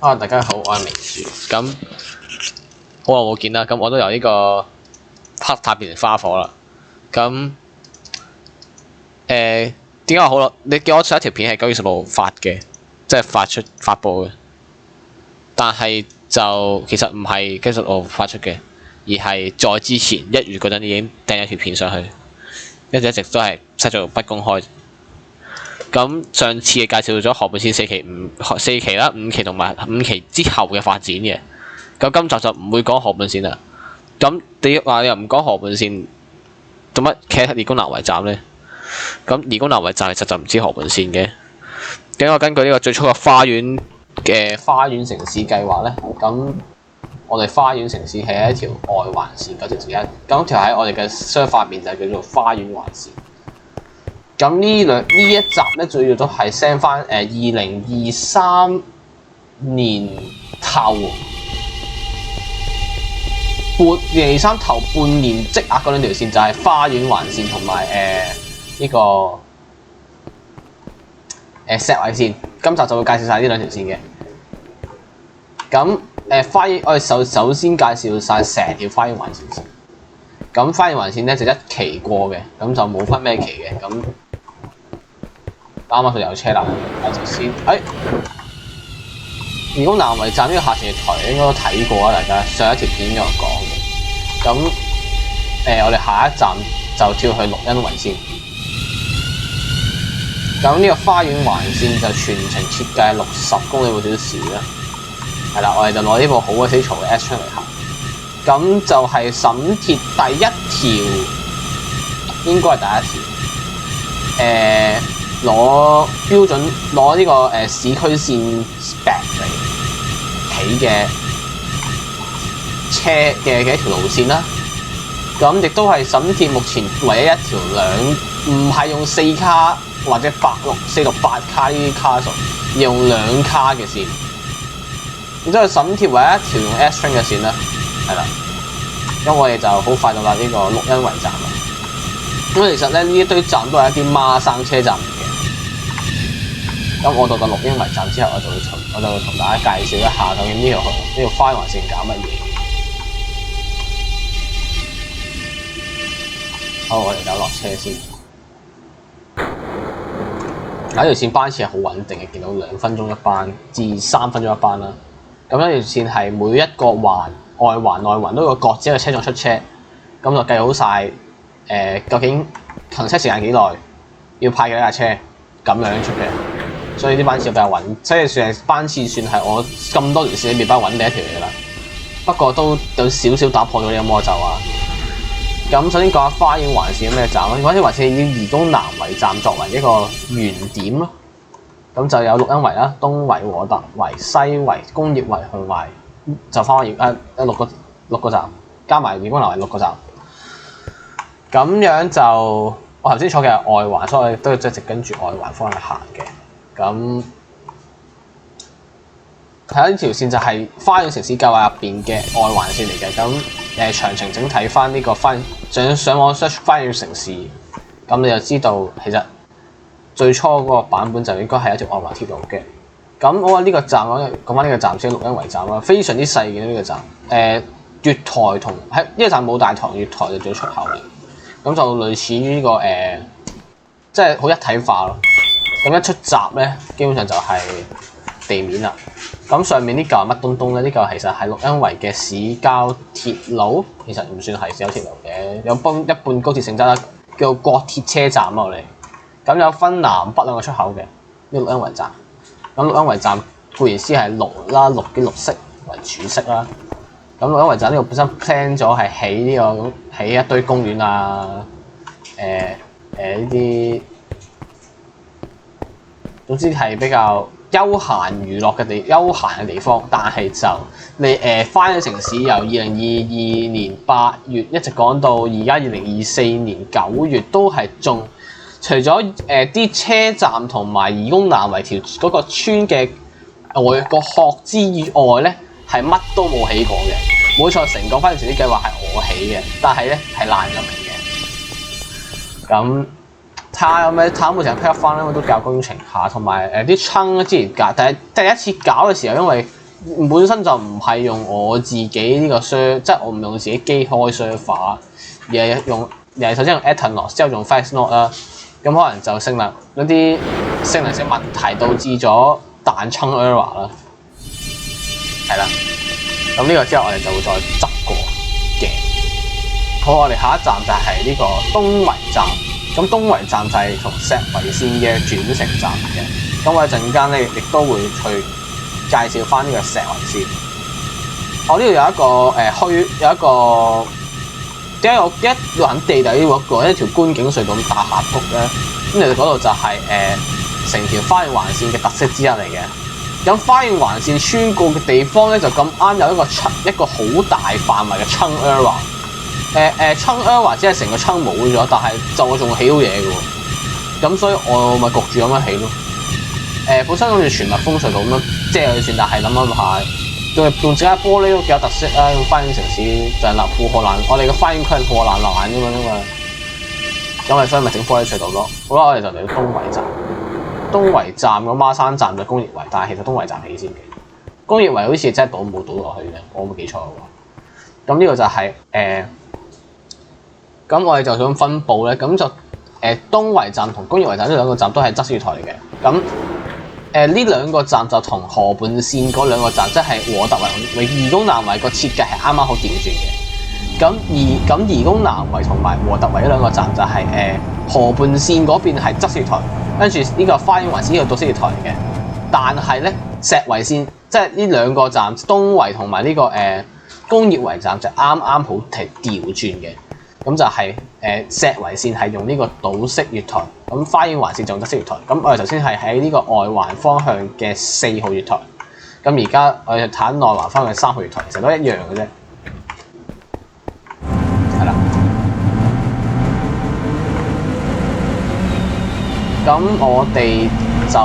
大家好，我係明樹。咁好耐冇見啦，咁我都由呢個黑塔變成花火啦。咁點解我好耐？你叫我上一條片係9月10號發嘅，即係發布嘅。但係就其實唔係9月10號發出嘅，而係再之前1月嗰陣已經掟咗條片上去，一直都係set做不公開。咁上次係介紹咗河本線4期啦、5期同埋5期之後嘅發展嘅。咁今集就唔會講河本線啦。咁你話你又唔講河本線，做乜企喺理工南圍站咧？咁理工南圍站其實就唔知河本線嘅。咁我根據呢個最初嘅花園城市計劃咧，咁我哋花園城市係一條外環線9/1，咁條喺我哋嘅相反面就叫做花園環線。咁呢一集咧，主要都係 send 翻2023年頭2023頭半年積壓嗰兩條線，就係花園環線同埋呢個石圍線。今集就會介紹晒呢兩條線嘅。咁我哋首先介紹晒成條花園環線先。咁花園環線咧就一期過嘅，咁就冇分咩期嘅。咁啱啱就有車啦，我就先理工南圍站呢個下線月台應該都睇過啦，大家上一條片有講嘅。咁我哋下一站就跳去綠茵圍先。咁呢個花園環線就全程設計60公里每小時啦。係啦，我哋就攞呢部好鬼死嘈嘅 S 槍嚟行。咁就係沈鐵第一條，應該係第一條。攞標準攞呢個市區線 spec 嚟起嘅車嘅一條路線啦。咁亦都係沈鐵目前唯一一條唔係用4卡或者468卡呢啲卡數，而用2卡嘅線。亦都係沈鐵唯一一條用 S train 嘅線啦。係啦，咁我哋就好快到達呢個綠茵圍站啦。咁其實咧呢一堆站都係一啲孖生車站嚟嘅。咁我到綠茵圍站之後，我就會同大家介紹一下究竟呢條花園環線搞乜嘢。好，我哋就落車先。呢條線班次係好穩定嘅，見到2分鐘一班至3分鐘一班啦。咁呢條線係每一個環外環內環都有各自嘅車種出車，咁就計好晒究竟行車時間幾耐，要派幾多架車咁樣出嘅。所以啲班次比較穩，所以班次算係我咁多條線裏面比較穩定一條嚟啦。不過都有少少打破咗呢個魔咒啊。咁首先講下花園環線有咩站啦。花園環線以理工南圍站作為一個原點咯。咁就有綠茵圍啦、東圍、和特圍、西圍、工業圍同埋就花園6個站，加埋理工南圍6個站。咁樣就我頭先坐嘅係外環，所以我都要一直跟住外環方向行嘅。咁睇下呢條線就係花園城市計劃入邊嘅外環線嚟嘅。咁詳情整睇翻呢個上網 search 花園城市，咁你就知道其實最初嗰個版本就應該係一條外環鐵路嘅。咁我話呢個站講翻呢個站先，綠茵圍站啦，非常之細嘅呢個站。月台同喺呢個站冇大堂，月台就最出口嘅。咁就類似於呢個即係好一體化咯。咁一出閘咧，基本上就係地面啦。咁上面呢嚿係乜東東咧？呢嚿其實係綠茵圍嘅市郊鐵路，其實唔算係市郊鐵路嘅，有一半高鐵性質啦，叫做國鐵車站啊。我哋咁有分南北兩個出口嘅呢個綠茵圍站。咁綠茵圍站固然之係綠啦，綠色為主色啦。咁綠茵圍站呢個本身 plan 咗係起一堆公園啊，呢啲。總之係比較休閒嘅地方，但係就你花園城市由2022年8月一直講到而家2024年9月，都係仲除咗啲車站同埋理工南圍嗰個村嘅外個殼之外咧，係乜都冇起過嘅。冇錯，成個花園城市計劃係我起嘅，但係咧係爛咗名嘅。咁睇下有咩睇會成日 pick up 翻咧，我都教工程下，同埋啲窗之前第一次搞嘅時候，因為本身就唔係用我自己呢個 server， 即係我唔用自己機開 server， 而係首先用 Aternos 之後用 Fastnode 啦。咁可能就性能性問題導致咗彈窗 error 啦。係啦，咁呢個之後我哋就會再執過嘅。好，我哋下一站就係呢個東圍站。咁東圍站就係同石圍線嘅轉乘站嚟嘅。咁我哋陣間咧亦都會去介紹翻呢個石圍線。我呢度有一個有一個點解我一路喺地底一條觀景隧道咁大峽谷咧？咁其實嗰度就係成條花園環線嘅特色之一嚟嘅。咁花園環線穿過嘅地方咧，就咁啱有一個好大範圍嘅 chunk error。chunk error 只係成個 chunk 冇咗，但係就我仲起到嘢嘅喎。咁所以我咪焗住咁樣起咯。本身好似全密封隧道咁樣遮佢算，但係諗下，用自家玻璃都幾有特色啊！用花園城市就係破破爛，我哋嘅花園區係破爛爛咁樣嘛。咁所以咪整玻璃隧道咯。好啦，我哋就嚟到東圍站。東圍站個孖山站就工業圍，但係其實東圍站起先嘅。工業圍好似真係冇倒落去嘅，我冇記錯嘅喎。咁呢個就係咁我哋就想分佈咧，咁就東圍站同工業圍站呢兩個站都係側式月台嚟嘅。咁呢兩個站就同河畔線嗰兩個站，即係和特圍、怡工南圍個設計係啱啱好調轉嘅。咁怡工南圍同埋和特圍呢兩個站就係河畔線嗰邊係側式月台，跟住呢個花園環線呢個倒式月台嚟嘅。但係咧石圍線即係呢兩個站，東圍同埋呢個工業圍站就啱啱好係調轉嘅。咁就係石圍線係用呢個倒式月台，咁花園環線就用側式月台。咁我哋頭先係喺呢個外環方向嘅4號月台，咁而家我哋睇內環方向嘅3號月台，其實都一樣嘅啫。係啦。咁我哋就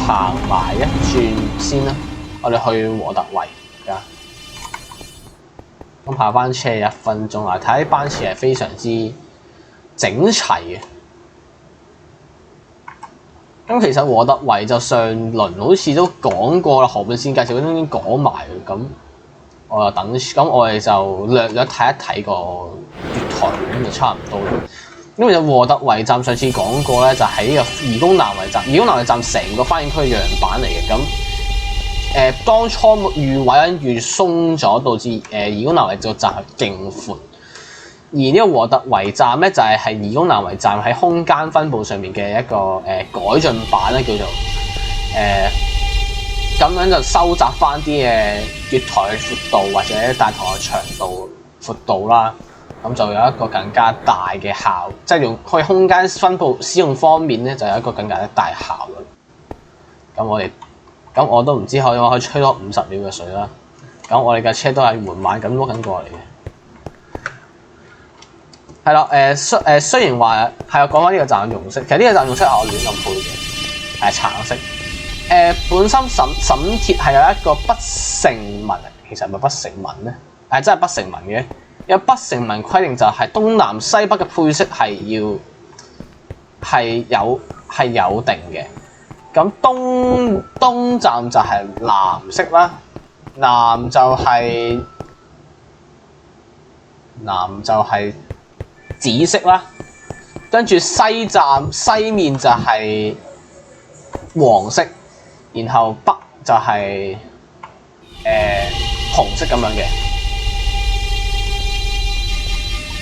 行埋一轉先啦，我哋去和特圍而家。咁下班車1分鐘啊！睇班次係非常之整齊嘅。咁其實和特圍就上輪好似都講過啦，河畔線介紹嗰啲已經講埋嘅。咁我就等，咁我哋就略睇一睇個月台，咁就差唔多啦。因為就和特圍站上次講過咧，就係呢個怡工南圍站。怡工南圍站成個花園區樣板嚟嘅。咁當初預位越鬆咗，導致怡工南圍個站係勁闊。而呢個和特圍站咧，就係怡工南圍站喺空間分佈上面嘅一個改進版咧，叫做咁樣就收窄翻啲月台嘅闊度或者大堂嘅長度闊度啦。咁就有一個更加大嘅效，即係用去空間分佈使用方面咧，就有一個更加大效率。咁我都唔知可以吹多50秒嘅水啦。咁我哋架車都係緩慢咁碌緊過嚟嘅。係啦，雖然話係講翻呢個站用色，其實呢個站用色係我亂咁配嘅，係橙色。本身沈鐵係有一個不成文，其實係咪不成文咧？真係不成文嘅。有不成文規定就係東南西北嘅配色係有定嘅。咁東站就係藍色啦，南就係紫色啦，跟住西站西面就係黃色，然後北就係紅色咁樣嘅。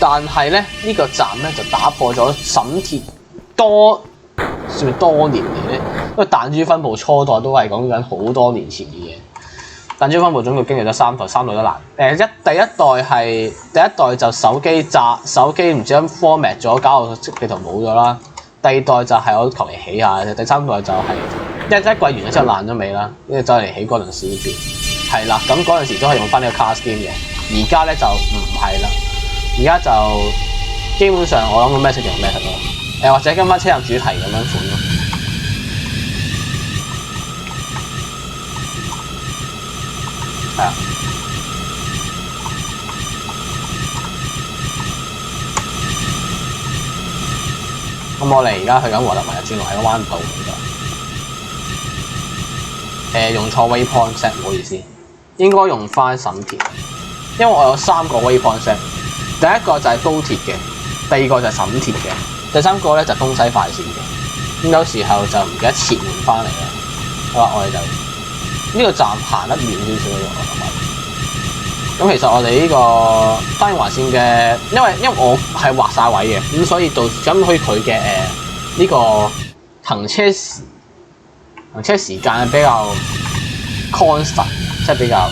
但係咧呢個站咧就打破咗沈鐵算多年嚟咧，因為彈珠分佈初代都係講緊好多年前嘅嘢。彈珠分佈總共經歷咗3代，3代都難。第一代就手機唔知點 format 咗，搞到地圖冇咗啦。第二代就係我求其起下，第三代就係一季完咗之後爛咗尾啦，跟住再嚟起嗰陣時呢邊係啦。咁嗰陣時都係用翻呢個 card game 嘅，而家咧就唔係啦。而家就基本上我諗個咩色就用咩色咯，或者跟翻車站主題咁樣款咯。係啊。咁我哋而家去緊和特圍，轉落喺個彎道嗰度。用錯 waypoint set， 唔好意思，應該用翻審田，因為我有3個 waypoint set， 第一個就係高鐵嘅，第二個就係審田嘅，第三個咧就係東西快線嘅。咁有時候就唔記得切換翻嚟啦。好啦，我哋就呢個站行得遠少少嘅，我諗。咁其實我哋呢個單元環線嘅，因為我係畫晒位嘅，咁所以到咁可以佢嘅呢個行車時間比較 constant， 即係比較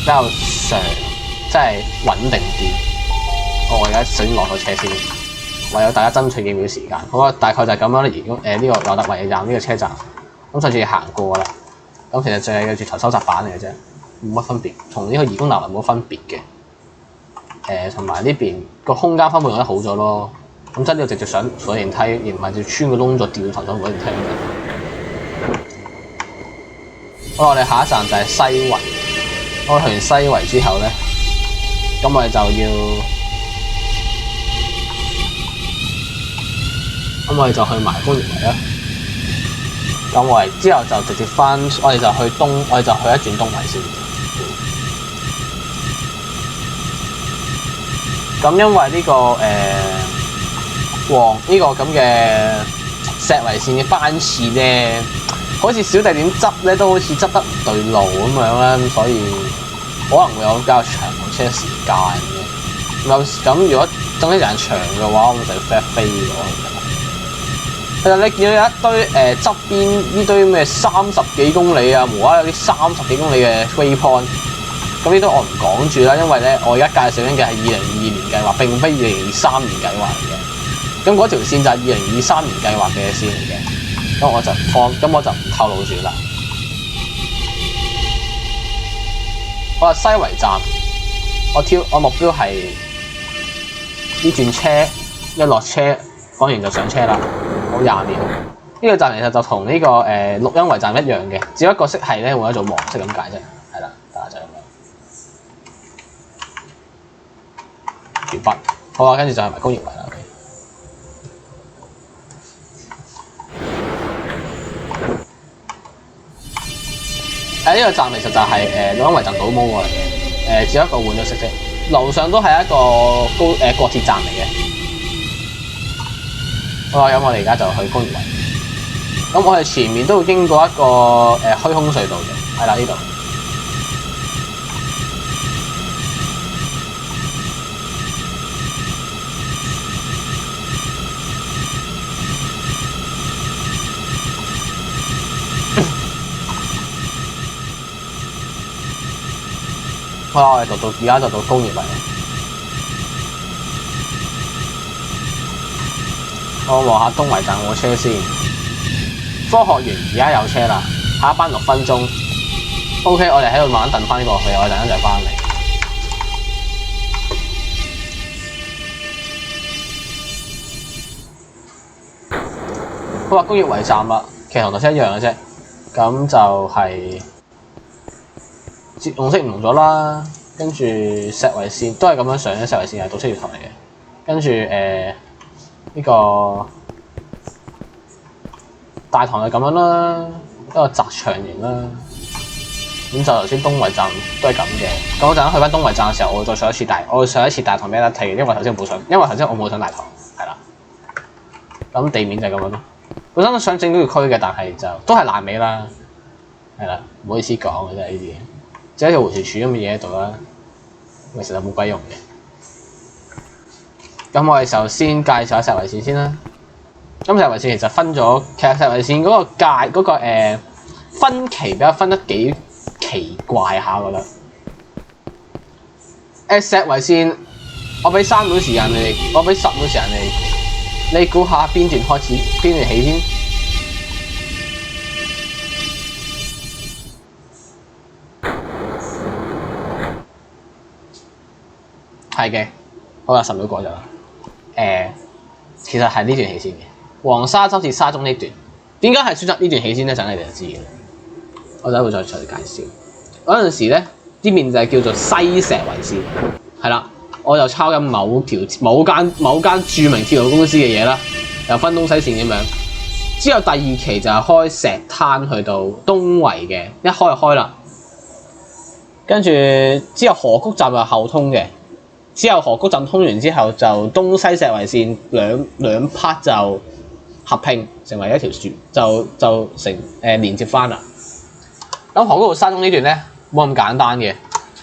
常，即係穩定啲。我而家首先落咗車先，為咗大家爭取幾秒時間。好啊，大概就係咁樣啦。而呢個劉德華站呢個車站，咁上次行過啦。咁其實就係個月台收集板嚟嘅啫。冇乜分別，同呢個義工樓係冇乜分別嘅。同埋呢邊個空間分配用得好咗咯。咁真係直接上火電梯，而唔係要穿個窿再掉頭上火電梯。好，我哋下一站就係西圍。我去完西圍之後咧，咁我哋就去埋工業圍啦。咁我哋之後就直接翻，我哋就去一轉東圍先。咁因為呢個呢個咁嘅石圍線嘅班次咧，好似小弟點執咧都好似執得唔對路咁樣啦，所以可能會有比較長嘅車時間嘅。咁如果等車時間長嘅話，我就要飛咗。其實你見到有一堆側邊呢堆咩30幾公里啊，無啦啦有啲30幾公里嘅 waypoint。咁呢都我唔講住啦，因為咧我而家介紹緊嘅係2022年計劃，並非2023年計劃嚟嘅。咁嗰條線就係2023年計劃嘅線嚟嘅，咁我就唔透露住啦。我話西圍站，我目標係呢轉車一落車，講完就上車啦，好20秒。呢個站其實就同呢個綠茵圍站一樣嘅，只不過色係咧換咗做黃色咁解啫，係啦，大家就咁樣。完畢，好啊，跟住就係埋工業圍啦。呢個站其實就係綠茵圍站倒模過嚟嘅，只不過換咗色啫。樓上都係一個國鐵站嚟嘅。好啊，咁我哋而家就去工業圍。咁我哋前面都會經過一個虛空隧道嘅，係啦呢度。好啦，我哋而家就到工業圍。我望下東圍站個車先。科學園而家有車啦，下一班6分鐘。OK， 我哋喺度慢慢等翻呢個去，我陣間就翻嚟。好啦，工業圍站啦，其實同頭先一樣嘅啫。咁就係用色唔同咗啦，跟住石圍線都係咁樣上嘅，石圍線係倒車月台嚟嘅。跟住呢個大堂係咁樣啦，一個窄長型啦。咁就頭先東圍站都係咁嘅。咁我陣間去翻東圍站嘅時候，我會再上一次大堂俾大家睇，因為頭先我冇上大堂，係啦。咁地面就係咁樣咯。本身都想整呢個區嘅，但係就都係爛尾啦，係啦，唔好意思講嘅真係呢啲嘢。即係一條迴旋柱咁嘅嘢喺度啦，其實就冇鬼用嘅。咁我哋首先介紹下石圍線先啦。咁石圍線其實分咗，其實石圍線嗰個分期比較分得幾奇怪下，我覺得。石圍線，我俾3秒時間你哋，我俾10秒時間你哋，你估下邊段開始，邊段起先？係嘅，好啦，10秒過咗啦。其實係呢段起先嘅，黃沙洲至沙中呢段。點解係選擇呢段起先咧？陣你哋就知嘅。我等會再介紹。嗰陣時咧，呢邊就係叫做西石圍線，係啦。我就抄緊某間著名鐵路公司嘅嘢啦，又分東西線咁樣。之後第二期就係開石灘去到東圍嘅，一開就開啦。跟住之後河谷站就後通嘅，之後河谷站通完之後就東西石圍線兩 part 就合併成為一條線，就成連接翻啦。咁河谷到沙中呢段咧冇咁簡單嘅，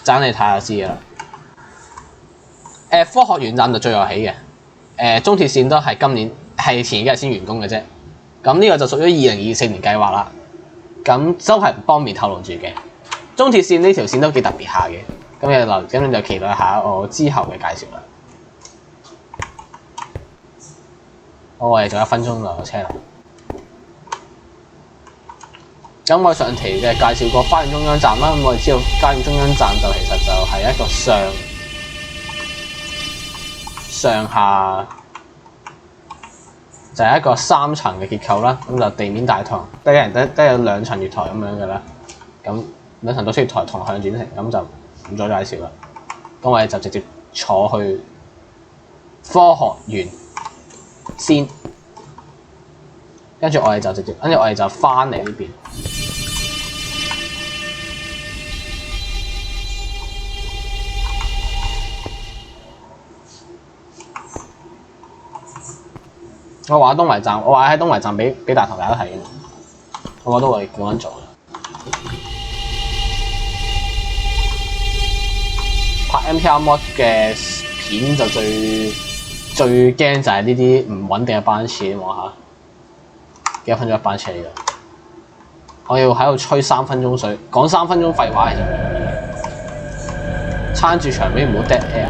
陣你睇下就知㗎啦。科學園站就最後起嘅，中鐵線都係今年係前幾日先完工嘅啫。咁呢個就屬於2024年計劃啦。咁都係唔方便透露住嘅。中鐵線呢條線都幾特別下嘅，咁你就期待下我之後嘅介紹啦。好，我哋仲1分鐘就有車啦。咁我上期嘅介紹過花園中央站啦，咁我哋知道花園中央站就其實就係一個上下就係一個3層嘅結構啦。咁就地面大堂，得有2層月台咁樣嘅啦。咁2層到出月台同向轉乘，咁就唔再介紹啦。咁我哋就直接坐去科學園先，跟住我哋就翻嚟呢邊。我話喺東圍站俾大頭大家睇嘅，我都會咁樣做嘅。拍 MTR Mod 嘅片就最驚就係呢啲唔穩定嘅班次，你望下幾多分鐘一班車嚟㗎？我要喺度吹3分鐘水，講3分鐘廢話嚟啫，撐住場面唔好 dead air。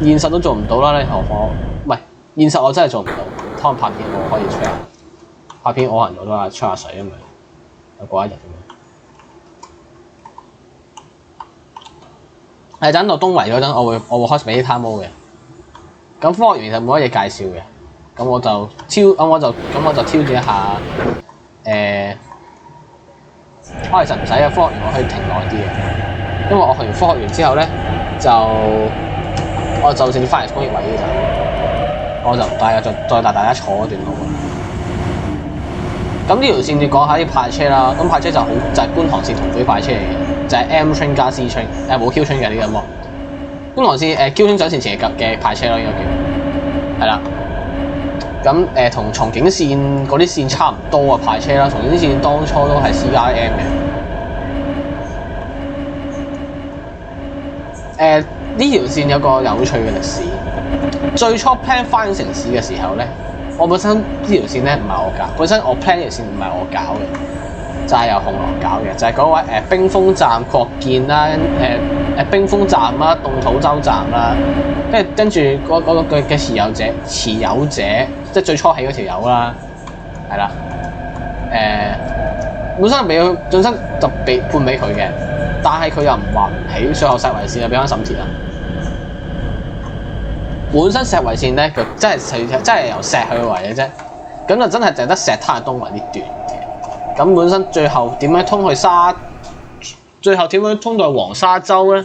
現實都做唔到啦，你何況唔係現實我真係做唔到。可能拍片我可以吹下，拍片我可能做到吹下水咁樣，有過一日咁樣。等到東圍嗰陣，我會開始俾啲 time mode 嘅。咁科學園就冇乜嘢介紹嘅，咁我就挑戰一下我其實唔使嘅，科學園我可以停耐啲嘅，因為我去完科學園之後咧，我就直接翻嚟工業位嘅就，我就唔再帶大家坐嗰段路。咁呢條線你講下啲派車啦，咁派車就係觀塘線同區派車嚟嘅，就係 M train 加 C train， 冇 Q train 嘅呢個模。觀塘線Q train 上線前嘅派車咯，應該叫係啦。咁同松景線嗰啲線差唔多啊，派車啦。松景線當初都係 C 加 M 嘅。呢條線有個有趣嘅歷史。最初 plan 花園城市嘅時候咧，我本身呢條線咧唔係我搞，本身我 plan 呢條線唔係我搞嘅，就係由紅狼搞嘅，就係嗰位冰峰站擴建啦，冰峰站啦，動土洲站啦，跟住嗰個嘅持有者，即係最初起嗰條友啦，係啦，本身就被判俾佢嘅，但係佢又唔話唔起，最後石圍線就俾翻沈鐵啦。本身石圍線咧，佢真係由石去圍嘅啫，咁就真係淨得石灘東圍呢段嘅。咁本身最後點樣通到黃沙洲咧？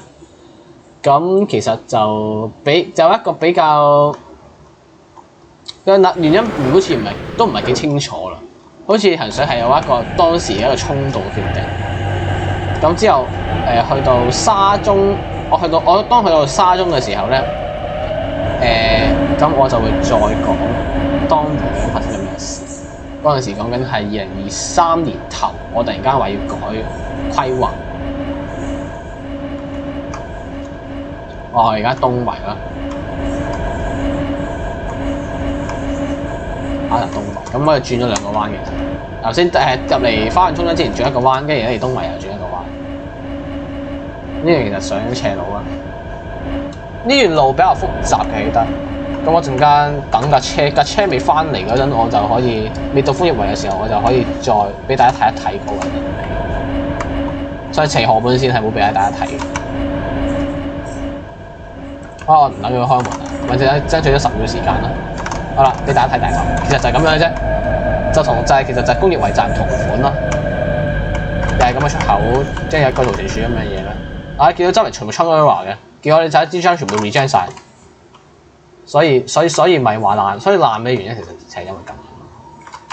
咁其實就一個比較原因，好似都唔係幾清楚啦。好似衡水係有一個當時一個衝動決定。咁之後去到沙中，我當去到沙中嘅時候咧。咁我就會再講當年發生咗咩事。嗰陣時講緊係2023年頭，我突然間話要改規劃。我而家東圍啦，東圍。咁我哋轉咗2個彎嘅。頭先入嚟花園中央之前轉一個彎，跟住嚟東圍又轉一個彎。呢樣其實上咗斜路啦。呢段路比較複雜嘅，記得。咁我陣間等架車未翻嚟嗰陣，我就可以未到楓葉圍嘅時候，我就可以再俾大家睇一睇嗰個。所以斜河本線係冇俾大家睇嘅。我唔諗要開門啦，或者爭取咗10秒時間啦。好啦，俾大家睇大概，其實就係咁樣嘅啫。其實就係工業圍站同款咯，又係咁嘅出口，即係有個圖地處咁嘅嘢咧。見到周圍全部 Chunera 嘅。結果你睇支張全部 reject 晒，所以咪話爛，所以爛嘅原因其實就係因為咁。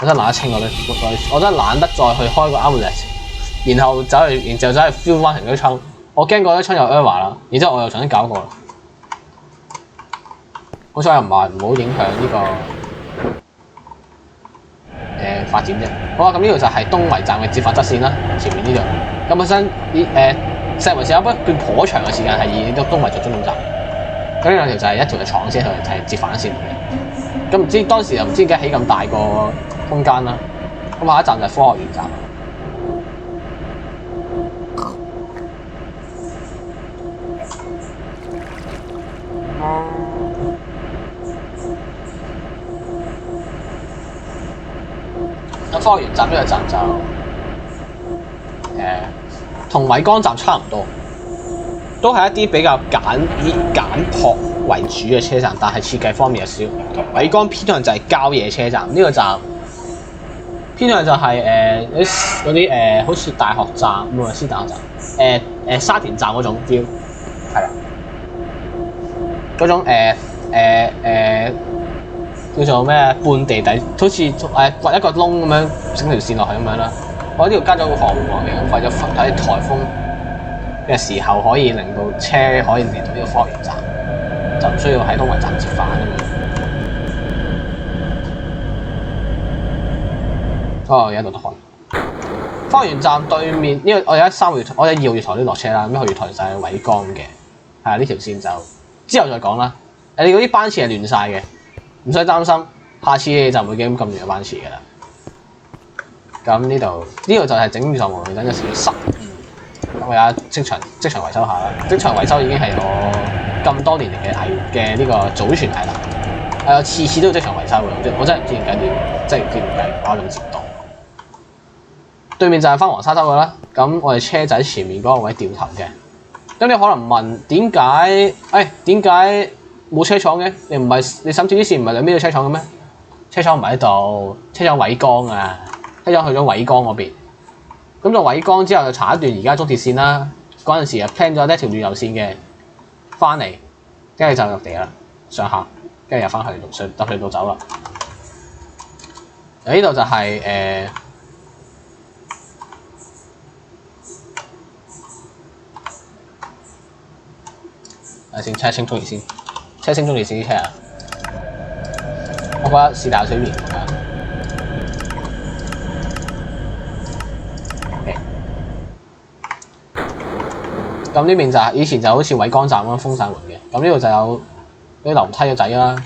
我真係懶得清我真係懶得再去開個 outlet， 然後走去 fill 翻成堆槍。我驚嗰堆槍有 error 啦，然之後我又重新搞過啦。好彩又唔好影響呢個發展啫。好啦，咁呢度就係東圍站嘅接發側線啦，前面呢度。咁本身石圍線有一段頗長嘅時間係以東圍做終點站。咁呢兩條就係一條嘅廠車同係接反線嚟嘅。咁唔知當時又唔知點解起咁大個空間啦。咁下一站就係科學園站。咁科學園站呢個站就同偉光站差唔多，都係一啲比較以簡樸為主嘅車站，但係設計方面有少同偉光偏向就係郊野車站。呢個站偏向就係嗰啲好似大學站唔係大學站沙田站嗰種 feel 係啦，嗰種叫做咩半地底，好似掘一個窿咁樣整條線落去咁樣啦。我呢度加咗個防護網嘅，為咗喺颱風嘅時候可以令到車可以嚟到呢個科學園站，就唔需要喺東圍站接返咁樣。哦，有一度都開。科學園站對面呢個我有2號月台都落車啦，咁1號月台就係偉光嘅，係啊，呢條線就之後再講啦。你嗰啲班次係亂晒嘅，唔使擔心，下次你就唔會經咁亂嘅班次㗎啦。咁呢度就係整預防無線燈有少少失誤，咁我而家即場維修下啦。即場維修已經係我咁多年嚟嘅呢個祖傳藝能，我次次都要即場維修嘅，我真係唔知點解我咁折墮。對面就係翻黃沙洲嘅啦，咁我哋車仔前面嗰個位掉頭嘅。咁你可能問點解冇車廠嘅？你審住啲線唔係兩邊都車廠嘅咩？車廠唔喺度，車廠偉光啊，車廠去咗偉光嗰邊。咁到偉光之後就查一段而家中鐵線啦。嗰陣時啊 plan 咗一條旅遊線嘅，翻嚟跟住就落地啦，上下跟住又翻去搭隧道走啦。呢度就係先車清中意先，車清中意先啲車啊！我覺得是但有水面㗎。咁呢邊就係以前就好似偉光站咁樣封晒門嘅。咁呢度就有啲樓梯嘅仔啦，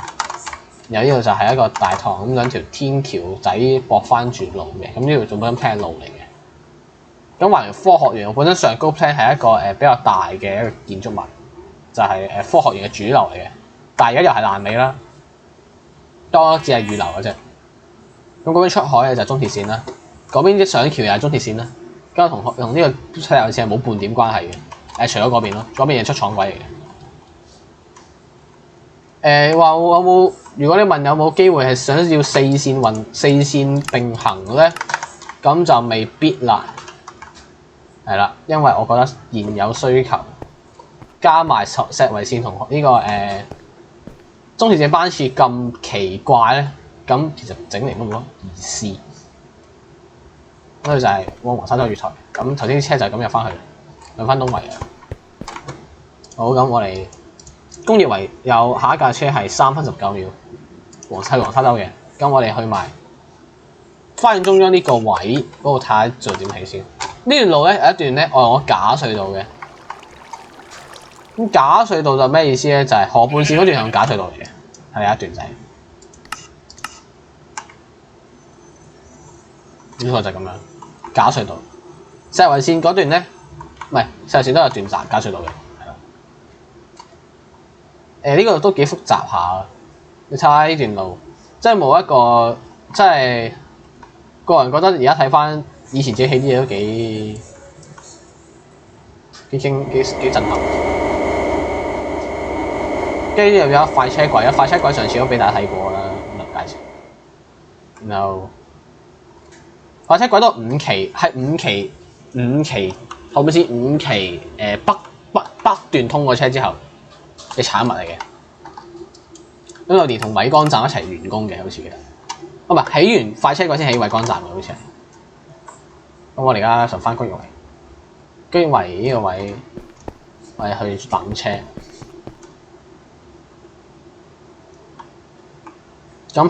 然後呢度就係一個大堂咁兩條天橋仔駁翻住路嘅。咁呢度做本身 plan 路嚟嘅。咁環科學園本身上高 plan 係一個比較大嘅一個建築物。就係科學園嘅主流嚟嘅，但係而家又係爛尾啦，多只係預留嘅啫。咁嗰邊出海嘅就係中鐵線啦，嗰邊啲上橋又係中鐵線啦，咁同呢個出遊線係冇半點關係嘅。除咗嗰邊咯，嗰邊係出廠軌嚟嘅。話有冇？如果你問有冇機會係想要四線並行咧，咁就未必啦。係啦，因為我覺得現有需求。加埋石圍線同呢個中鐵線班次咁奇怪咧，咁其實整嚟都冇乜意思。呢度就係往黃沙洲月台，咁頭先啲車就係咁入翻去，入翻東圍嘅。好，咁我哋工業圍有下一架車係3分19秒，黃沙洲嘅。咁我哋去埋花園中央呢個位嗰度睇下做點起先。呢段路咧有一段咧我假隧道嘅。咁假隧道就咩意思咧？就係河畔線嗰段係假隧道嚟嘅，係有一段就係。呢個就係咁樣假隧道。石圍線嗰段咧，唔係石圍線都有段假隧道嘅，係啦。呢個都幾複雜下，你睇下呢段路，即係冇一個，即係個人覺得而家睇翻以前自己起啲嘢都幾震撼。跟住又有快車軌，快車軌上次都俾大家睇過啦，咁就介紹。然後快車軌都5期，係5期，後面先5期北段通過車之後嘅產物嚟嘅。咁就連同偉光站一齊完工嘅，好似記得。唔係起完快車嗰先起惠江站嘅，好似係。咁我哋而家就翻居然圍，居然圍呢個位，我哋去等車。咁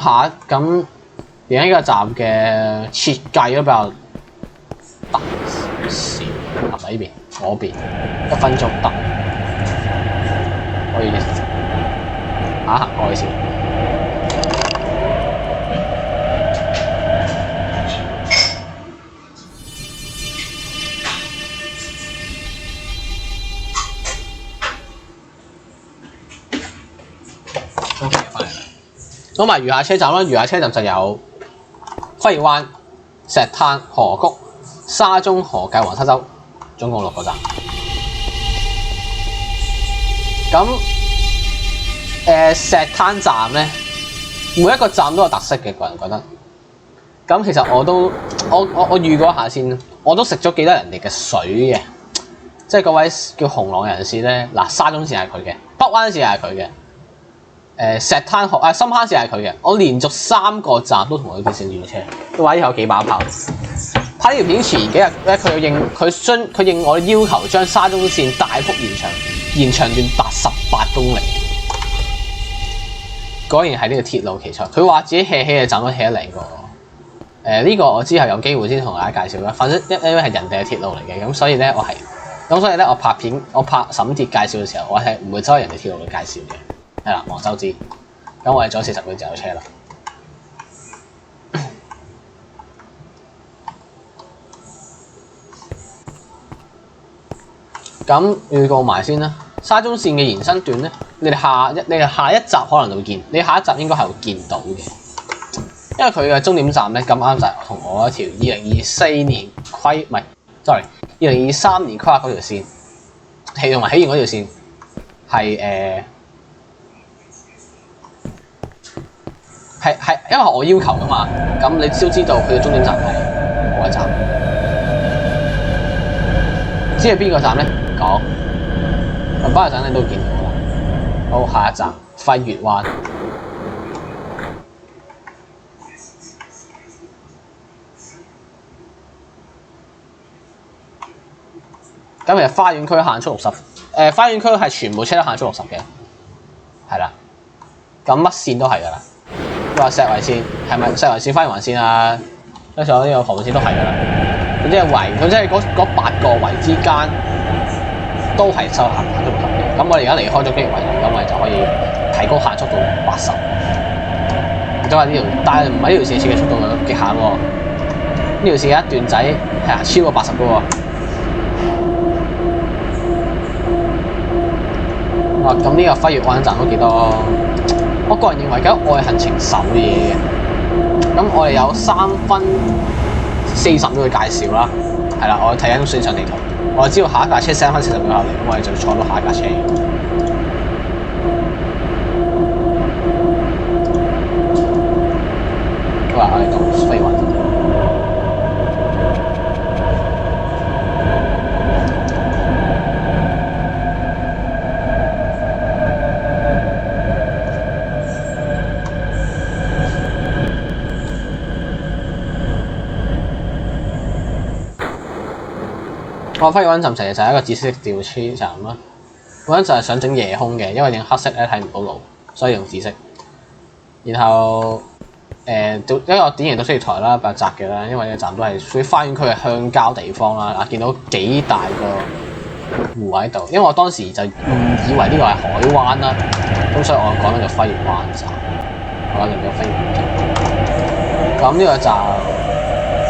而家呢個站嘅設計都比較大少少，係咪呢邊？嗰邊1分鐘得，可以行過去先。OK， 翻嚟啦。講埋餘下車站啦，餘下車站就有輝灣、石灘、河谷、沙中、河界、黃沙洲，總共6個站。咁石灘站咧，每一個站都有特色嘅，個人覺得。咁其實我預過一下先，我都食咗幾多人哋嘅水嘅，即係嗰位叫紅朗人士咧，嗱沙中線係佢嘅，北灣線係佢嘅。石灘河深坑線係佢嘅，我連續3個站都同佢結成轉車，都話以後有幾把炮。拍呢條片前幾日咧，佢應我要求將沙中線大幅延長段達18公里。果然係呢個鐵路奇才，佢話自己 hea 嘅站都 hea 得靚過我。呢個我之後有機會先同大家介紹啦。反正因為係人哋嘅鐵路嚟嘅，咁所以咧我拍片我拍審鐵介紹嘅時候，我係唔會周人哋鐵路去介紹嘅。係啦，黃州支，咁我哋咗40秒就有車啦。咁預告埋先啦，沙中線嘅延伸段咧，你哋下一集可能就會見，你下一集應該係會見到嘅，因為佢嘅終點站咧咁啱就係同我一條2023年規劃嗰條線，同埋起完嗰條線係係因為我要求噶嘛，咁你都知道佢嘅終點站係我嘅站，知係邊個站咧？講，咁巴士站你都見到啦。好，下一站輝月灣。咁其實花園區限速60，花園區係全部車都限速60嘅，係啦。咁乜線都係㗎啦。話石圍線係咪石圍線、花園環線啊？跟住呢個防線都係㗎啦。咁即係圍，咁即係嗰8個圍之間都係收限速60嘅。咁我哋而家離開咗機場圍，咁我哋就可以提高限速到80。咁話呢條，但係唔係呢條線設計速度嘅極限喎。呢條線有一段仔係超過80嘅喎。哇！咁呢個輝月灣站都幾多？我個人認為幾多愛恨情仇嘅嘢嘅。咁我哋有3分40秒嘅介紹啦，係啦，我睇緊線上地圖，我知道下一架車3分40秒後嚟，咁我哋就坐到下一架車。好啦，我哋到輝灣。輝灣站其實就係一個紫色吊車站啦，嗰陣就係想整夜空嘅，因為影黑色咧睇唔到路，所以用紫色。然後一個典型到商業台啦，比較窄嘅啦，因為呢個站都係屬於花園區嘅鄉郊地方啦。嗱，見到幾大個湖喺度，因為我當時就誤以為呢個係海灣啦，咁所以我講緊就輝月灣站，我講緊叫輝月灣站。咁呢個站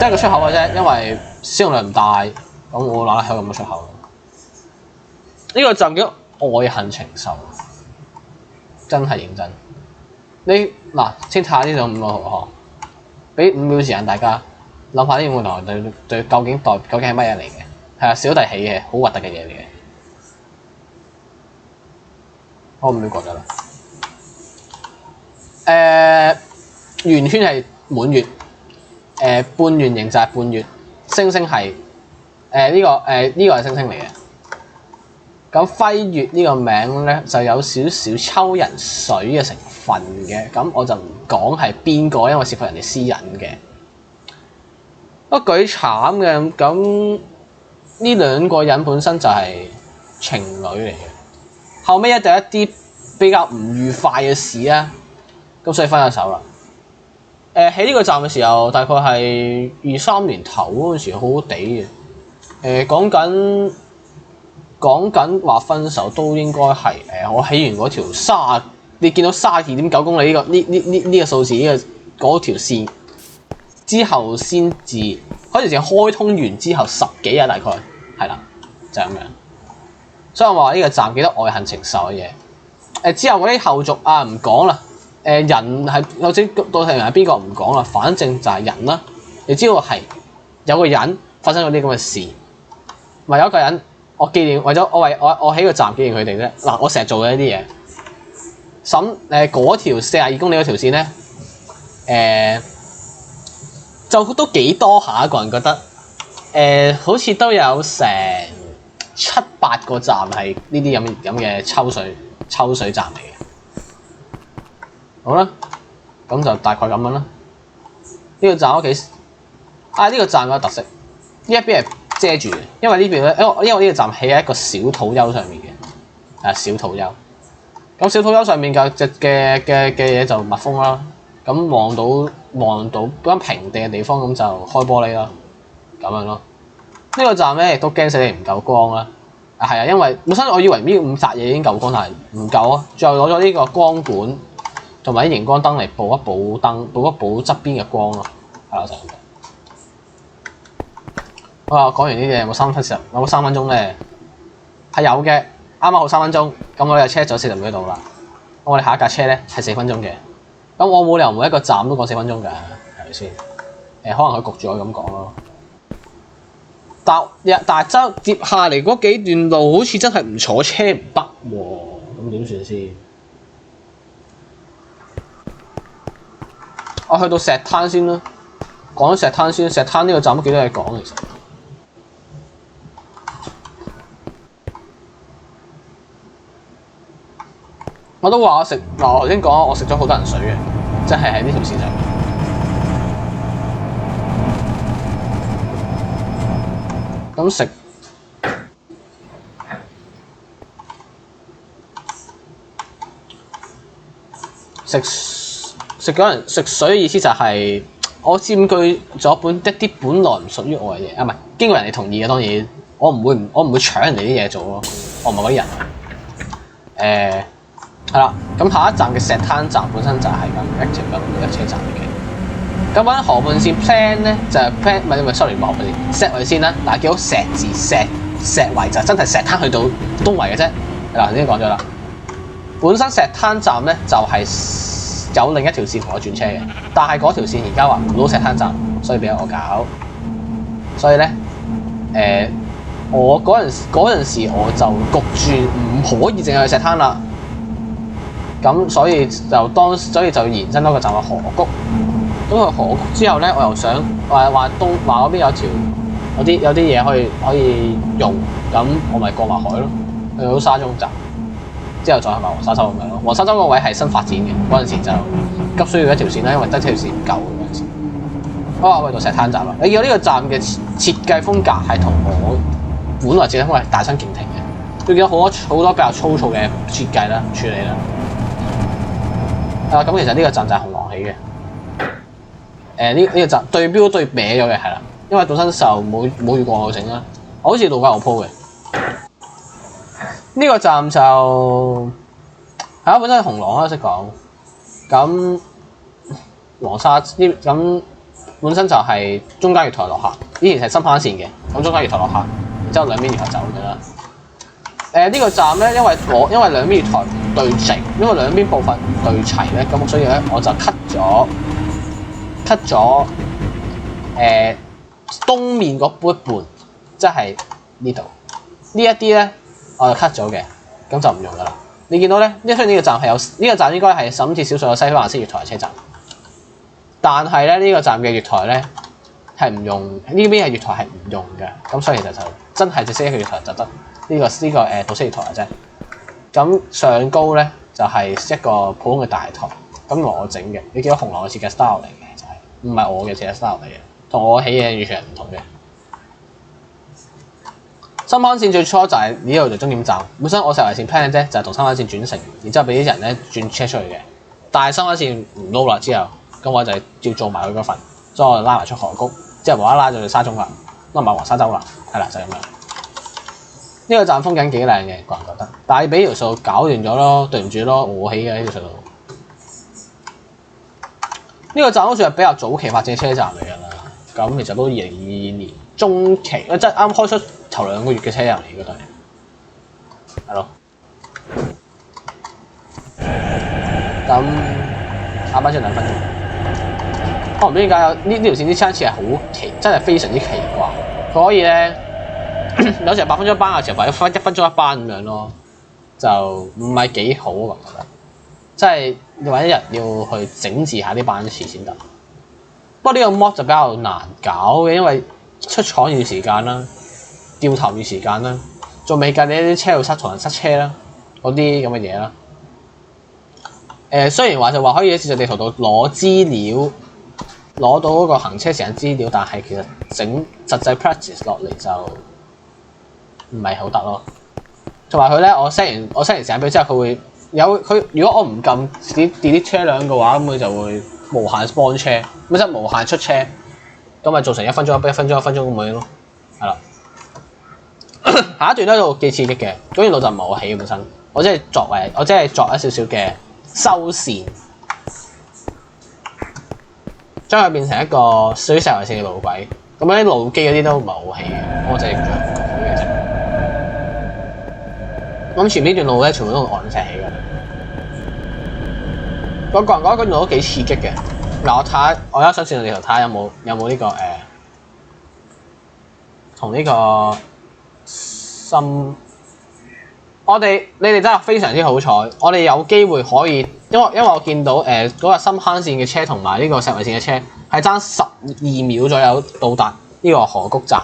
得一個出口嘅啫，因為使用量唔大。咁我哪有咁嘅出口？呢個站叫愛恨情仇，真係認真。你嗱，先睇下呢兩5個圖項，俾5秒時間大家諗下呢5個圖項對究竟係乜嘢嚟嘅？係啊，小弟起嘅，好核突嘅嘢嚟嘅。我5秒過咗啦。圓圈係滿月，半圓形就係半月，星星係。呢個係星星嚟嘅，咁輝月呢個名咧就有少少抽人水嘅成分嘅，咁我就唔講係邊個，因為涉及人哋私隱嘅。都幾慘嘅，咁呢兩個人本身就係情侶嚟嘅，後尾一啲比較唔愉快嘅事啊，咁所以分咗手啦。喺呢個站嘅時候，大概係23年頭嗰陣時，好好地嘅。講緊話分手都應該係我起完嗰條你見到32.9公里呢個數字嗰條線之後先至嗰條線開通完之後10幾日大概係啦，就係咁樣。所以我話呢個站幾多愛恨情仇嘅嘢。之後嗰啲後續啊唔講啦。人係或者到底係邊個唔講啦，反正就係人啦。你知道係有個人發生咗啲咁嘅事，咪有一個人我紀念為咗我喺個站紀念佢哋啫。嗱，我成日做嘅一啲嘢，嗰條42公里嗰條線咧，就都幾多下，一個人覺得好似都有成7、8個站係呢啲咁嘅抽水站嚟嘅。好啦，咁就大概咁樣啦。呢個站屋企呢個站有特色，呢一邊係遮住嘅，因為呢邊咧，因為呢個站起喺一個小土丘上面嘅，小土丘。咁小土丘上面嘅嘢就密封啦。咁望到嗰間平地嘅地方，咁就開玻璃啦，咁樣咯。呢個站咧亦都驚死你唔夠光啦。係啊，因為本身我以為呢5笪嘢已經夠光，但係唔夠啊。最後攞咗呢個光管同埋啲熒光燈嚟補一補側邊嘅光咯，係啦就咁。好啦，講完呢啲嘢有冇3分鐘咧？係有嘅，啱啱好3分鐘。咁我哋車咗40幾度啦。我哋下一架車咧係4分鐘嘅。咁我冇理由每一個站都講4分鐘㗎，係咪先？可能佢焗住我咁講咯。但係接下嚟嗰幾段路好似真係唔坐車唔得喎，咁點算先？我去到石灘先啦，講咗石灘先。石灘呢個站都幾多嘢講其實。我都話我頭先講我食咗好多人水嘅，即係喺呢條線上面。咁食水嘅意思就係我佔據咗一啲本來唔屬於我嘅嘢，唔係經過人哋同意嘅，當然我唔會搶人哋啲嘢做咯，我唔係嗰啲人。係啦，咁下一站嘅石灘站本身就係咁 active 咁一車站嚟嘅。咁揾河畔線 plan 咧就係 plan 唔係 sorry 唔係河畔線 set 位先啦。嗱，見到石字石圍就真係石灘去到東圍嘅啫。嗱，頭先講咗啦，本身石灘站咧就係有另一條線同我轉車嘅，但係嗰條線而家話唔到石灘站，所以俾我搞。所以咧我嗰陣時我就焗住唔可以淨係去石灘啦。咁所以就延伸多個站去河谷。咁去河谷之後咧，我又想話嗰邊有啲嘢可以用，咁我咪過埋海咯，去到沙中站，之後再去埋黃沙洲咁樣咯。黃沙洲個位係新發展嘅，嗰陣時就急需要一條線啦，因為得條線唔夠嗰陣時。好，我去到石灘站啦。你見到呢個站嘅設計風格係同我本來設計風格係大相徑庭嘅，你見到好多比較粗糙嘅設計啦、處理啦。咁其實呢個站就係紅狼起嘅。呢個站對標對歪咗嘅，係啦，因為本身就冇遇過我整啦，我好似路架我鋪嘅。呢個站就係啦，本身係紅狼啦，識講。咁黃沙呢咁本身就係中間月台落客，以前係新跑線嘅，咁中間月台落客，然之後兩邊月台走嘅啦。呢個站咧，因為兩邊月台唔對齊，因為兩邊部分唔對齊咧，咁所以咧我就 cut 咗東面嗰一半，即係呢度呢一啲咧，我就 cut 咗嘅，咁就唔用噶啦。你見到咧，雖然呢個站係有呢個站應該係審鐵少數有西環式月台嘅車站，但係咧呢個站嘅月台咧係唔用，呢邊係月台係唔用嘅，咁所以其實就真係只識一個月台就得倒車月台嘅啫。咁上高咧就係、一個普通嘅大台，咁我整嘅。你見到紅狼嘅設計 style 嚟嘅，就係唔係我嘅設計 style 嚟嘅，同我起嘅完全係唔同嘅。深坑線最初就係呢度做終點站，本身我石圍線 plan 啫，就係同深坑線轉乘，然之後俾啲人咧轉車出去嘅。但係深坑線唔撈啦之後，咁我就照做埋佢嗰份，所以我就拉埋出河谷，之後無啦啦就去沙中啦，拉埋黃沙洲啦，係啦就係咁樣。呢個站風景幾靚嘅，個人覺得，但係俾條數搞亂咗咯，對唔住咯，我起嘅呢條隧道。呢個站好似係比較早期發展嘅車站嚟㗎啦，咁其實都2022年中期，即係啱開出頭2個月嘅車站嚟嗰度，係咯。咁下班車2分鐘，我唔知點解有呢條線啲車次係好奇，真係非常之奇怪。佢可以咧有時8分鐘一班，有時或者1分鐘一班咁樣咯，就唔係幾好我覺得。即係你揾一日要去整治下啲班次先得。不過呢個 mod 就比較難搞嘅，因為出廠要時間啦，掉頭要時間啦，仲未計你啲車路塞同人塞車啦，嗰啲咁嘅嘢啦。雖然話就話可以喺實際地圖度攞資料，攞到嗰個行車時間資料，但係其實實際 practice 落嚟就唔係好得咯。同埋佢咧，我 set 完時間表之後，佢會有佢。如果我唔撳 delete 車輛嘅話，咁佢就會無限 spawn 車，咁即係無限出車，咁咪做成1分鐘、1分鐘、1分鐘咁樣咯。係啦，下一段咧度幾刺激嘅，嗰段路就唔係我起本身，我即係作一少少嘅修線，將佢變成一個水石圍線嘅路軌。咁啲路基嗰啲都唔係我起嘅，我淨係講嘅啫。咁前面段路咧，全部都係岸石起嘅。我個人覺得嗰段路都幾刺激嘅。嗱，我而家想試地圖睇下有冇呢個同呢個深。你哋真係非常之好彩，我哋有機會可以，因為我見到嗰個深坑線嘅車同埋呢個石圍線嘅車係爭12秒左右到達呢個河谷站。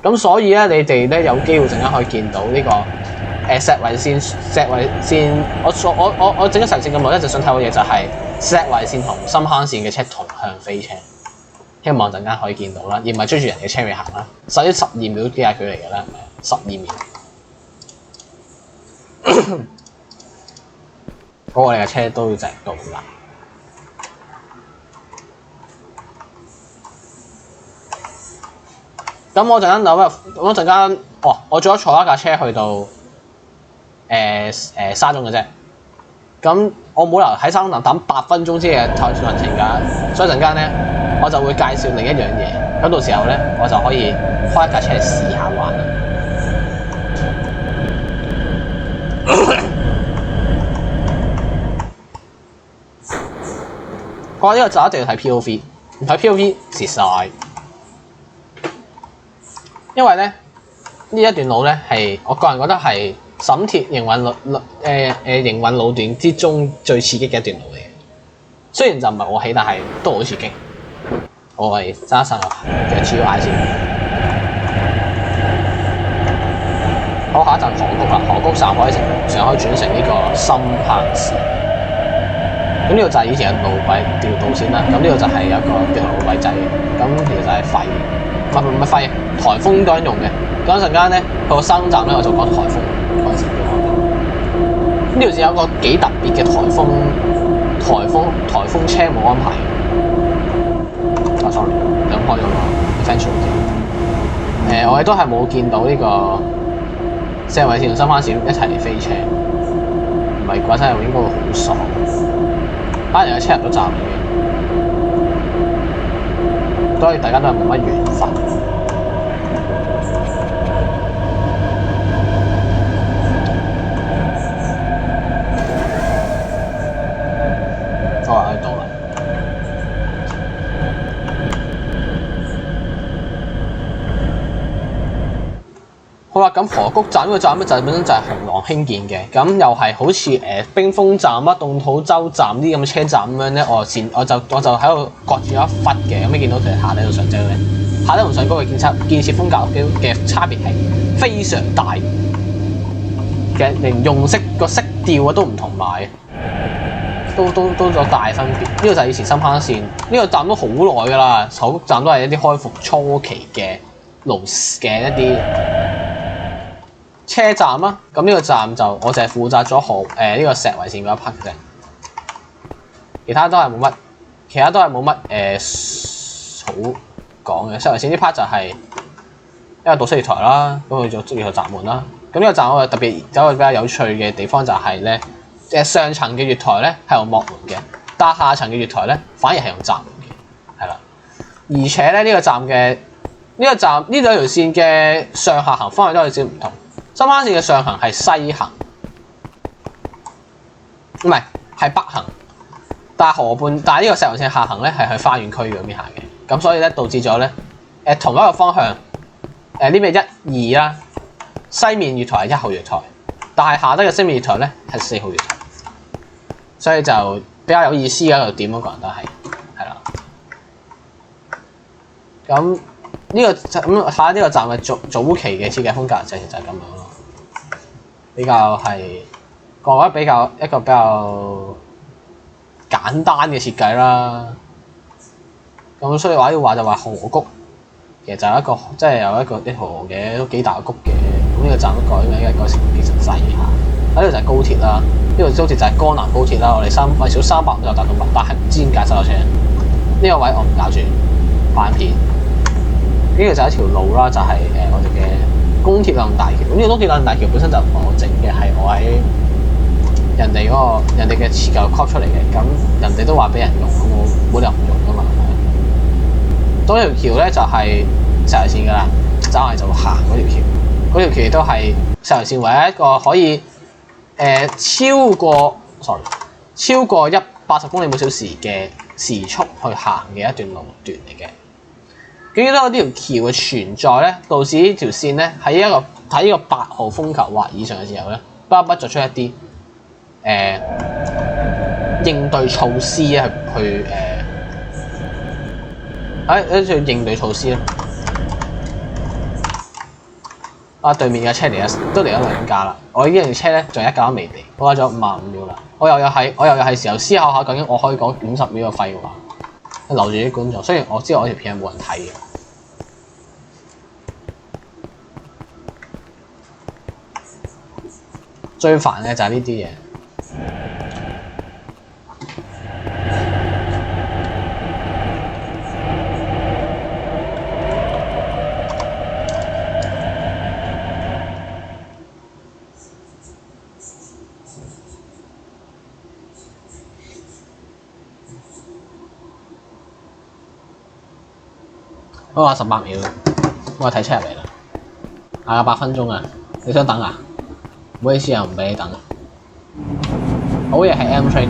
咁所以咧，你哋咧有機會陣間可以見到呢個石圍線，我整咗石圍線咁耐咧，就想睇嘅嘢就係石圍線同深坑線嘅車同向飛車，希望陣間可以見到啦，而唔係追住人嘅車尾行啦。首先12秒幾下距離嘅啦，12秒。嗰個我哋嘅車都要直到啦。咁我陣間我最多坐一架車去到沙中嘅啫。咁我冇理由喺沙中等8分鐘先嘅行程㗎，所以陣間咧我就會介紹另一樣嘢。咁到時候咧我就可以開一架車嚟試下玩啦。我呢個就一定要睇 POV， 唔睇 POV 蝕晒。因為咧呢一段路咧係我個人覺得係沈鐵營運路段之中最刺激嘅一段路嚟嘅。雖然就唔係我起，但係都好刺激。我係揸實嘅 GUI 先。好，下一站河谷啦，河谷站可以轉乘呢個深坑線。咁呢個就係以前嘅路軌調度線啦。咁呢個就係有一個叫路軌仔嘅。咁其實就係廢，唔係廢，颱風嗰陣用嘅。嗰陣間咧，佢個沙中站咧，我就講颱風嗰陣時叫我講。呢條線有個幾特別嘅颱風車務安排。sorry， 兩開咗個 essential 嘅。我哋都係冇見到呢個石圍線同深坑線一齊嚟飛車，唔係嘅話真係應該會好爽。班人嘅車入到站已經，所以大家都係冇乜緣分。我話喺度啦。好啦，咁河谷站呢個站咧就本身就係紅狼興建嘅，咁又係好似冰封站啊、凍土洲站啲咁嘅車站咁樣咧，我就喺度割住一忽嘅，咁你見到其實下底度上即係咧，下下低同上高嘅建設風格嘅差別係非常大嘅，連用色個色調啊都唔同埋，都有大分別。呢個就係以前深坑線，呢個站都好耐㗎啦，首谷站都係一啲開復初期嘅路嘅一啲車站啦。咁呢個站就我就係負責咗呢個石圍線嗰一 part 嘅啫，其他都係冇乜好講嘅。石圍線呢 part 就係一個倒車月台啦，咁去做月台閘門啦。咁呢個站我特別有一個比較有趣嘅地方就係咧，上層嘅月台咧係用幕門嘅，但下層嘅月台咧反而係用閘門嘅，係啦。而且咧呢個站呢兩條線嘅上下行方向都有少少唔同。深坑線嘅上行係西行，唔係北行，但係呢個石圍線下行咧係去花園區嗰邊行嘅，咁所以咧導致咗咧同一個方向呢邊1、2啦，西面月台係1號月台，但係下低嘅西面月台咧係4號月台，所以就比較有意思嘅一個點，我個人都係啦。咁呢個睇下呢個站嘅早期嘅設計風格就係咁樣咯，比較係我覺得一個比較簡單嘅設計啦。咁所以話要話就話河谷，其實就有一個即係有一河嘅都幾大個谷嘅。咁呢個站都改名改成幾實際嚇。呢度就係高鐵啦，呢個高鐵就係江南高鐵啦。我哋為少300就達到100，但係唔知點解收咗車。呢個位我唔搞住翻片。呢個就係一條路啦，就係我哋嘅公鐵纜大橋。咁呢個公鐵纜大橋本身就唔係我整嘅，係我喺人哋嘅設計 copy 出嚟嘅。咁人哋都話俾人用，咁我冇理由唔用噶嘛。嗰條橋咧就係石圍線噶啦，走係就行嗰條橋。嗰條橋亦都係石圍線唯一一個可以超過180公里每小時嘅時速去行嘅一段路段嚟嘅。咁呢條橋嘅存在咧，導致呢條線咧喺呢個8號風球或以上嘅時候咧，不得不作出一啲應對措施咧，去應對措施咧。對面嘅車都嚟咗2架啦，我呢輛車咧仲有1架都未嚟，我加咗55秒啦。我又係時候思考下究竟我可以講50秒嘅廢話。留住啲觀眾，雖然我知道我條片係冇人睇嘅。最煩嘅就係呢啲嘢。我話18秒，我睇車入嚟啦，下個8分鐘啊！你想等啊？唔好意思啊，唔俾你等。好嘢係 M train，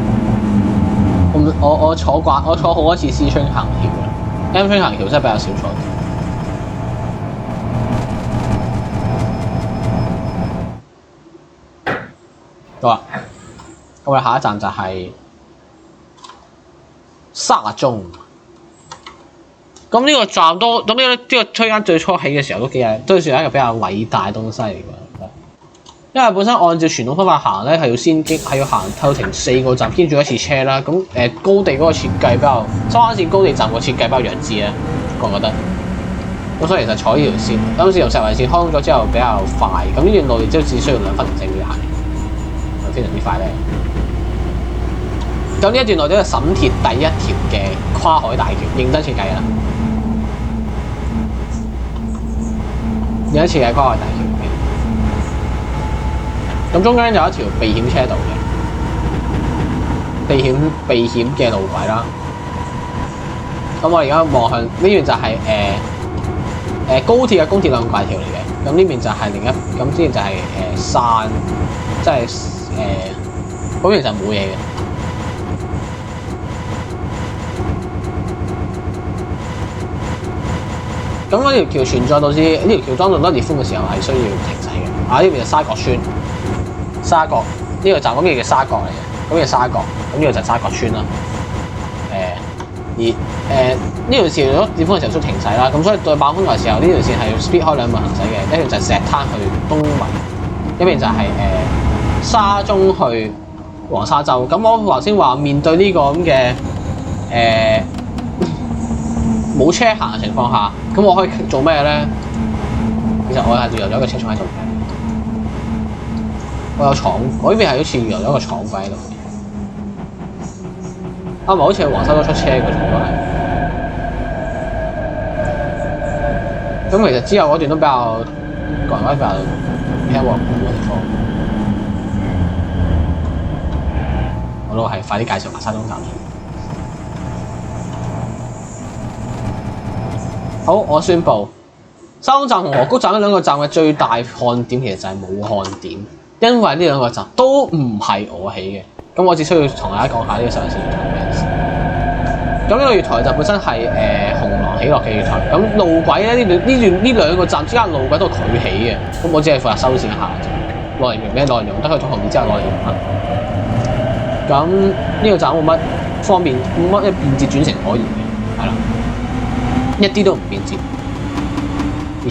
我坐好多次 C train 行橋啦。M train 行橋真係比較少坐。好啦，我哋下一站就係沙中。咁呢個站呢個區間最初起嘅時候都算係一個比較偉大嘅東西嚟㗎。因為本身按照傳統方法行咧，係要行透停4個站，兼住1次車啦。咁高地嗰個設計比較，深坑線高地站個設計比較弱智啊，我覺得。咁所以其實坐呢條線，當時由石圍線開通咗之後比較快。咁呢段路亦都只需要2分4秒行，係非常之快咧。咁呢一段路都係沈鐵第一條嘅跨海大橋，認真設計啦。有一次係跨海大橋嘅，咁中間有一條避險車道嘅，避險嘅路軌啦。咁我而家望向呢邊就係高鐵嘅公鐵兩大橋嚟嘅，咁呢邊就係另一，咁呢邊就係山，即係嗰邊就冇嘢嘅。咁嗰條橋存在導致呢條橋裝到多烈風嘅時候係需要停駛嘅。呢邊就沙角村，沙角呢個站咁嘅叫沙角嚟嘅，咁嘅沙角，咁呢個就係沙角村啦。而呢條線如果颱風嘅時候都停駛啦，咁所以對爆風嘅時候呢條線係要 speed 開兩邊行駛嘅，一條就係石灘去東圍，一邊就係沙中去黃沙洲。咁我頭先話面對呢個咁嘅冇車行嘅情況下，咁我可以做咩咧？其實我係預留咗一個車廠喺度嘅，我有廠，我呢邊係好似預留咗一個廠櫃喺度。唔係好似係黃沙洲出車嗰種都係。咁其實之後嗰段都比較個人覺得比較偏黃嘅地方。我都係快啲介紹埋沙中站。好，我宣布，沙中站同河谷站呢兩個站嘅最大看點其實就係冇看點，因為呢兩個站都唔係我起嘅。咁我只需要同大家講下呢個石油線月台咩事。咁呢個月台就本身係紅廊起落嘅月台。咁路軌咧呢兩個站之間路軌都係佢起嘅。咁我只係負責收線下啫，攞嚟用咩？攞嚟用得佢同後面之後攞嚟用啦。咁呢個站冇乜方便，冇乜便捷轉乘可言嘅，係啦，一啲都唔便捷，而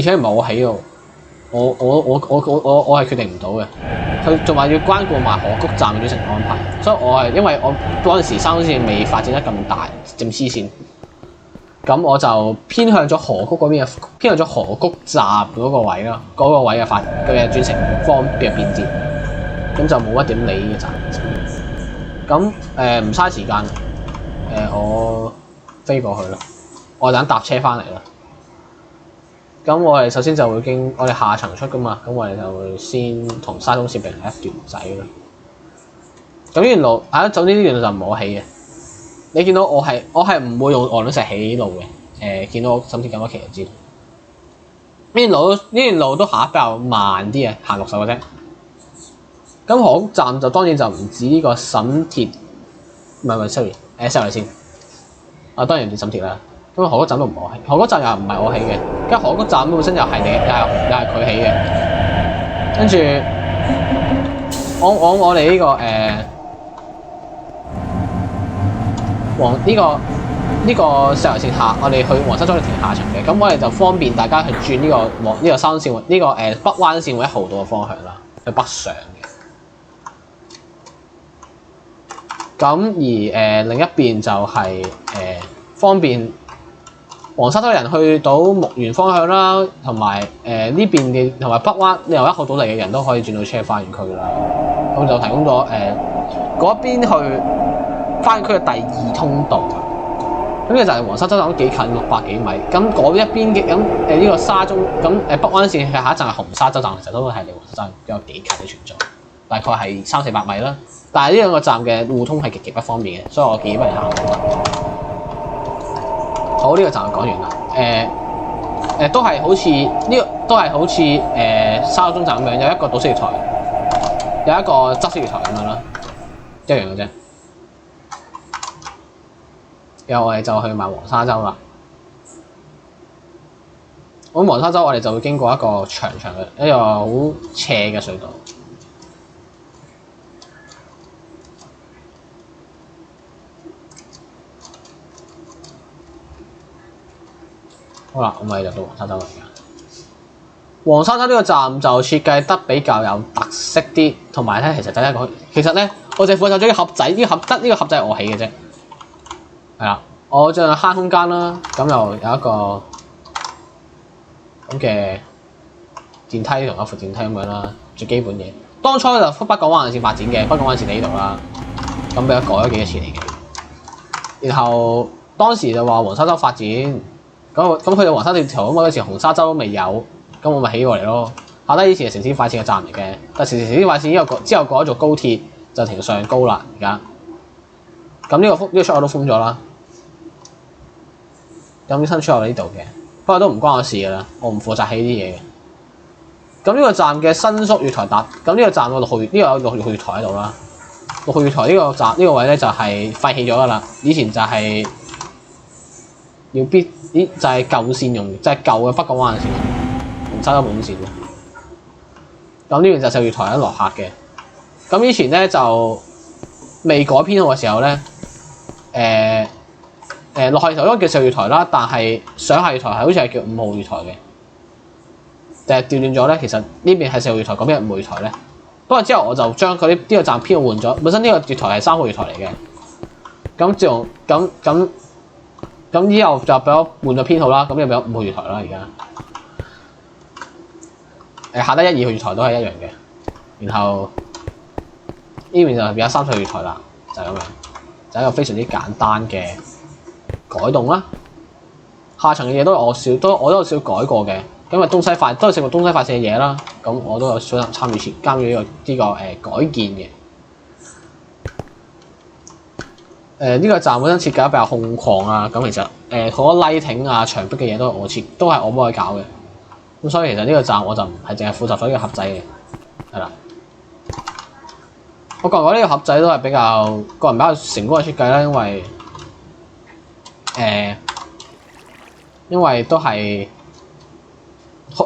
且唔係我起喎，我係決定唔到嘅。佢仲話要關顧埋河谷站嘅轉乘安排，所以我係因為我嗰陣時沙中線未發展得咁大，正黐線。咁我就偏向咗河谷嗰邊嘅，偏向咗河谷站嗰個位咯，嗰個位嘅轉乘方便便捷，咁就冇乜點理嘅站。咁唔嘥時間，我飛過去咯，我等搭車翻嚟啦。咁我哋首先就會我哋下層出噶嘛，咁我哋就會先同沙中線並行一段仔咯。咁呢段路總之呢段路就唔係我起嘅。你見到我係唔會用鵝卵石起路嘅，見到我深鐵咁多期就知道。呢段路都行得比較慢啲嘅，行60嘅啫。咁河谷站就當然就唔止呢個沈鐵，唔係 sorry， 石油線。當然唔止沈鐵啦。咁河谷站都唔係我起，河谷站又唔係我起嘅，跟住河谷站本身又係佢起嘅。跟住我哋呢個呢個石油線下，我哋去黃沙洲停下層嘅，咁我哋就方便大家去轉呢個沙中線呢個北灣線或者豪道嘅方向啦，去北上嘅。咁而另一邊就係方便黃沙洲人去到木園方向啦，同埋呢邊嘅同埋北灣由1號島嚟嘅人都可以轉到車花園區啦。咁就提供咗嗰邊去花園區嘅第2通道。咁呢就係黃沙洲站都幾近，600幾米。咁嗰一邊嘅呢個沙中北灣線嘅下一站係紅沙洲站，其實都係離黃沙洲有幾近嘅存在，大概係300-400米啦。但係呢兩個站嘅互通係極其不方便嘅，所以我建議不如行。好，呢個站就講完啦。都係好似沙中站咁樣，有一個倒式月台，有一個側式月台咁樣啦，一樣嘅啫。然後我哋就去埋黃沙洲啦。咁黃沙洲我哋就會經過一個長嘅一個好斜嘅隧道。好啦，咁我哋就到黃沙洲啦。黃沙洲呢個站就設計得比較有特色啲，同埋咧，其實咧，我淨係負責咗呢個盒仔，呢個盒仔係我起嘅啫。係啦，我盡量慳空間啦，咁又有一個咁嘅電梯同一副電梯咁樣啦，最基本嘢。當初就北港灣線發展嘅，北港灣線喺呢度啦，咁俾佢改咗幾多次嚟嘅。然後當時就話黃沙洲發展，咁佢哋黃沙條咁嗰陣時紅沙洲未有，咁我咪起過嚟咯。下低以前係城市快線嘅站嚟嘅，但城市快線之後改咗做高鐵，就停上高啦而家。咁呢個出口都封咗啦。咁新出口呢度嘅，不過都唔關我事㗎啦，我唔負責起啲嘢嘅。咁呢個站嘅新宿月台咁呢個站個6號月台喺度啦。6號月台呢個站呢個位咧就係廢棄咗㗎啦，以前就係就係舊線用，就係舊嘅北港灣線，紅沙洲本線。咁呢邊就係月台喺落客嘅。咁以前咧就未改編號嘅時候咧，落客月台應該叫4號月台啦，但係上客月台係好似係叫5號月台嘅。定係調轉咗咧？其實呢邊係4號月台，嗰邊係5號月台咧。不過之後我就將佢呢個站編號換咗，本身呢個月台係3號月台嚟嘅。咁自從咁之後就俾我換咗編號啦，咁就俾我5號月台啦而家。下低1、2號月台都係一樣嘅。然後呢邊就變咗3、4號月台啦，就係咁樣，就係一個非常之簡單嘅改動啦。下層嘅嘢都我都有少改過嘅。因為東西快都係食過東西快線嘅嘢啦，咁我都有少少參與呢個改建嘅。呢個站本身設計得比較空曠啊，咁其實好多 lighting 啊、牆壁嘅嘢都係我幫佢搞嘅。咁所以其實呢個站我就唔係淨係負責咗呢個盒仔嘅，係啦。我覺得呢個盒仔都係比較成功嘅設計啦，因為都係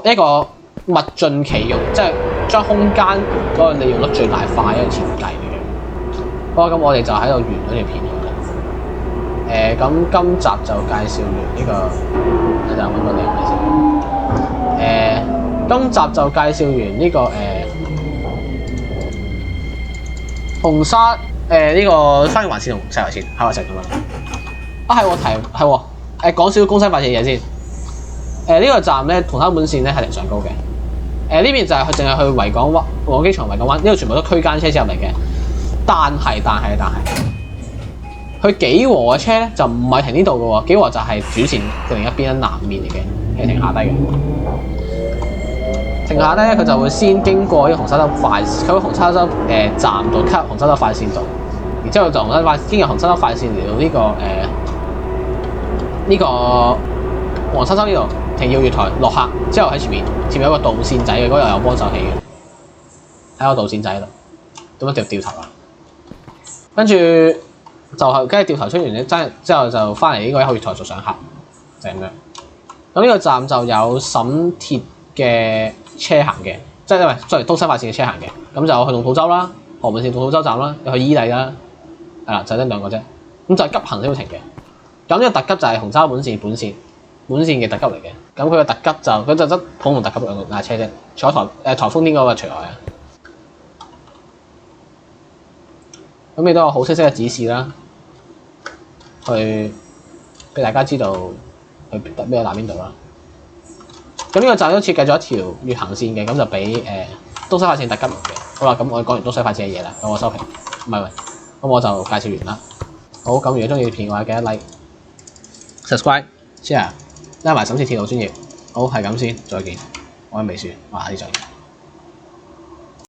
一個物盡其用，即係將空間嗰個利用率最大化一個設計嚟嘅。好，咁我哋就喺度完咗條片啦。咁今集就介紹完呢個，等陣揾個靚位先。今集就介紹完呢個紅沙呢個沙田環線同石圍線喺埋一齊咁樣。係喎講少少公西快線嘅嘢先。呢個站咧，紅沙本線咧係零上高嘅。呢邊就係佢淨係去維港機場維港灣，呢度全部都區間車入嚟嘅。但係，佢幾和嘅車咧就唔係停呢度嘅喎，幾和就係主線嘅另一邊南面嚟嘅，係停下低嘅。停下低咧，佢就會先經過呢個紅沙洲快，佢喺紅沙洲站度吸紅沙洲快線度，然之後就經過紅沙洲快線嚟到呢個黃沙洲呢度。停耀月台落客之後喺前面有個導線仔嘅，嗰度有幫手起嘅，喺個導線仔度，咁一掉頭啦。跟住掉頭出完咧，之後就翻嚟呢個1號月台做上客，就係咁樣。咁呢個站就有沈鐵嘅車行嘅，即係因為東西快線嘅車行嘅，咁就去龍肚洲啦，何文線龍肚洲站啦，又去伊利啦，係啦，就得2個啫。咁就係急行先會停嘅。咁呢個特急就係紅沙本線嘅特急嚟嘅，咁佢嘅特急佢就得普通特急兩架車啫，坐颱風天嗰個除外啊。咁亦都有好清晰嘅指示啦，去俾大家知道去邊度啦。咁呢個站都設計咗一條月行線嘅，咁就俾東西快線特急用嘅。好啦，咁我講完東西快線嘅嘢啦，咁我收皮，咁我就介紹完啦。好，咁如果中意片嘅話，記得 like、subscribe、share。拉埋沈鐵鐵路專業，好係咁先，再見。我係美樹，我下次再見。